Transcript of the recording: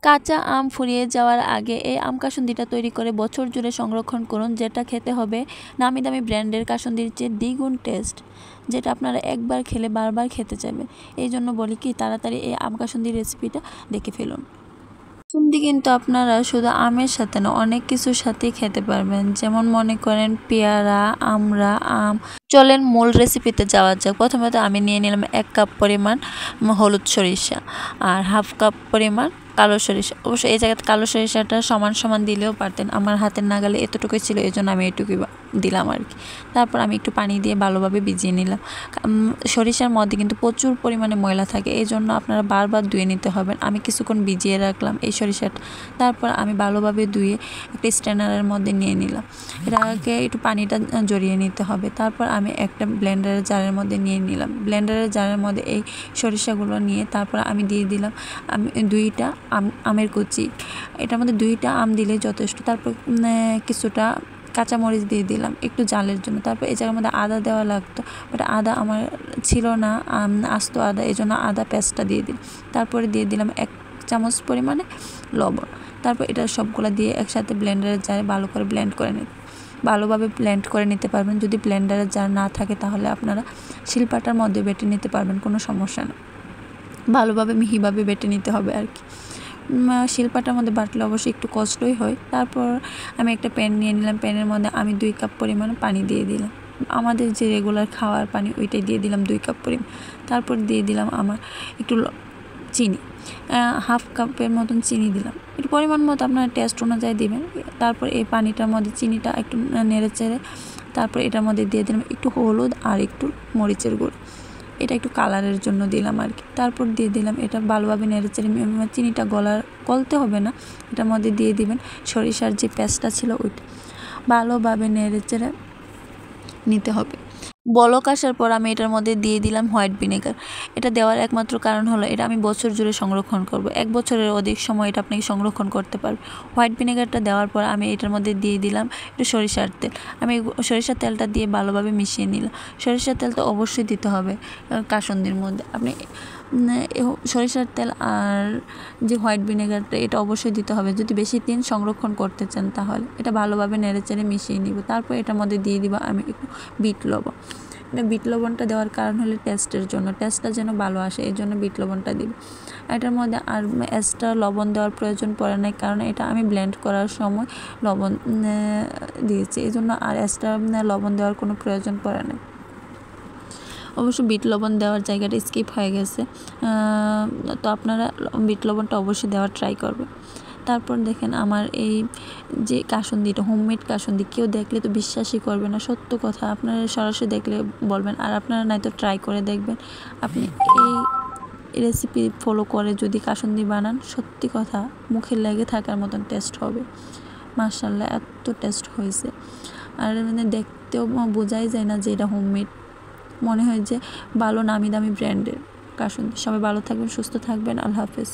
কাঁচা আম ফুরিয়ে যাওয়ার আগে এই আম কাসুন্দিটা তৈরি করে বছর জুড়ে সংরক্ষণ করুন, যেটা খেতে হবে নামি দামি ব্র্যান্ডের কাসুন্দির চেয়ে দ্বিগুণ টেস্ট, যেটা আপনারা একবার খেলে বারবার খেতে চাইবেন। এই জন্য বলি কি, তাড়াতাড়ি এই আম কাসুন্দির রেসিপিটা দেখে ফেলুন। কাসুন্দি কিন্তু আপনারা শুধু আমের সাথে না, অনেক কিছুর সাথেই খেতে পারবেন, যেমন মনে করেন পেয়ারা, আমড়া, আম। চলেন মূল রেসিপিতে যাওয়া যাক। প্রথমত আমি নিয়ে নিলাম 1 কাপ পরিমাণ হলুদ সরিষা আর হাফ কাপ পরিমাণ কালো সরিষা। অবশ্য এই জায়গায় কালো সরিষাটা সমান সমান দিলেও পারতেন, আমার হাতের নাগালে এতটুকুই ছিল, এই জন্য আমি এটুকুই দিলাম আর কি। তারপর আমি একটু পানি দিয়ে ভালোভাবে ভিজিয়ে নিলাম। সরিষার মধ্যে কিন্তু প্রচুর পরিমাণে ময়লা থাকে, এই জন্য আপনারা বারবার ধুয়ে নিতে হবেন। আমি কিছুক্ষণ ভিজিয়ে রাখলাম এই সরিষাটা, তারপর আমি ভালোভাবে ধুয়ে একটা স্ট্রেনারের মধ্যে নিয়ে নিলাম। এটাকে একটু পানিটা জড়িয়ে নিতে হবে। তারপর আমি একটা ব্লেন্ডারের জারের মধ্যে নিয়ে নিলাম। ব্লেন্ডারের জারের মধ্যে এই সরিষাগুলো নিয়ে তারপর আমি দিয়ে দিলাম আমি 2টা আমের কুচি। এটার মধ্যে 2টা আম দিলে যথেষ্ট। তারপর কিছুটা কাঁচামরিচ দিয়ে দিলাম একটু জালের জন্য। তারপর এই জায়গার মধ্যে আদা দেওয়া লাগতো, বাট আদা আমার ছিল না, আস্ত আদা, এই জন্য আদা পেস্টটা দিয়ে দিলাম। তারপরে দিয়ে দিলাম 1 চামচ পরিমাণে লবণ। তারপর এটা সবগুলো দিয়ে একসাথে ব্লেন্ডারের জারে ভালো করে ভালোভাবে ব্লেন্ড করে নিতে পারবেন। যদি ব্লেন্ডারের জার না থাকে তাহলে আপনারা শিলপাটার মধ্যে বেটে নিতে পারবেন, কোনো সমস্যা না। ভালোভাবে মিহিভাবে বেটে নিতে হবে আর কি। শিলপাটার মধ্যে বাটলে অবশ্যই একটু কষ্টই হয়। তারপর আমি একটা প্যান নিয়ে নিলাম। প্যানের মধ্যে আমি 2 কাপ পরিমাণ পানি দিয়ে দিলাম, আমাদের যে রেগুলার খাওয়ার পানি ওইটাই দিয়ে দিলাম 2 কাপ পরিমাণ। তারপর দিয়ে দিলাম আমার একটু চিনি, হাফ কাপের মতন চিনি দিলাম। একটু পরিমাণ মতো আপনার টেস্ট অনুযায়ী দিবেন। তারপর এই পানিটার মধ্যে চিনিটা একটু নেড়ে চেড়ে তারপর এটার মধ্যে দিয়ে দিলাম একটু হলুদ আর একটু মরিচের গুঁড়ো, এটা একটু কালারের জন্য দিলাম আর কি। তারপর দিয়ে দিলাম এটা ভালোভাবে নেড়েচেড়ে, চিনিটা গলতে হবে না, এটার মধ্যে দিয়ে দিবেন সরিষার যে পেস্টটা ছিল ওইটা, ভালোভাবে নেড়েচেড়ে নিতে হবে। বলক আসার পর আমি এটার মধ্যে দিয়ে দিলাম হোয়াইট ভিনেগার। এটা দেওয়ার একমাত্র কারণ হলো এটা আমি বছর জুড়ে সংরক্ষণ করব, 1 বছরের অধিক সময় এটা আপনি সংরক্ষণ করতে পারবেন। হোয়াইট ভিনেগারটা দেওয়ার পর আমি এটার মধ্যে দিয়ে দিলাম একটু সরিষার তেল। আমি সরিষার তেলটা দিয়ে ভালোভাবে মিশিয়ে নিলাম। সরিষার তেল তো অবশ্যই দিতে হবে কাসুন্দির মধ্যে। আপনি সরিষার তেল আর যে হোয়াইট ভিনেগারটা এটা অবশ্যই দিতে হবে যদি বেশি দিন সংরক্ষণ করতে চান। তাহলে এটা ভালোভাবে নেড়েচেড়ে মিশিয়ে নিব। তারপর এটার মধ্যে দিয়ে দিব আমি একটু বিট লবণ। এটা বিট লবণটা দেওয়ার কারণ হলো টেস্টের জন্য, টেস্টটা যেন ভালো আসে, এই জন্য বিট লবণটা দিব। এটার মধ্যে আর এক্সট্রা লবণ দেওয়ার প্রয়োজন পড়ে নাই, কারণ এটা আমি ব্লেন্ড করার সময় লবণ দিয়েছি, এই জন্য আর এক্সট্রা লবণ দেওয়ার কোনো প্রয়োজন পড়ে নাই। অবশ্য বিট লবণ দেওয়ার জায়গাটা স্কিপ হয়ে গেছে, তো আপনারা বিট লবণটা অবশ্যই দেওয়ার ট্রাই করবেন। তারপর দেখেন আমার এই যে কাসুন্দিটা হোমমেড কাসুন্দি, কেউ দেখলে তো বিশ্বাসই করবে না, সত্য কথা। আপনারা সরাসরি দেখলে বলবেন, আর আপনারা নয়তো ট্রাই করে দেখবেন। আপনি এই রেসিপি ফলো করে যদি কাসুন্দি বানান, সত্যি কথা মুখে লেগে থাকার মতন টেস্ট হবে। মাশাআল্লাহ, এত টেস্ট হয়েছে। আর দেখতেও বোঝাই যায় না যে এটা হোমমেড, মনে হয় যে ভালো নামি দামি ব্র্যান্ডের কাসুন্দি। সবাই ভালো থাকবেন, সুস্থ থাকবেন। আল্লাহ হাফেজ।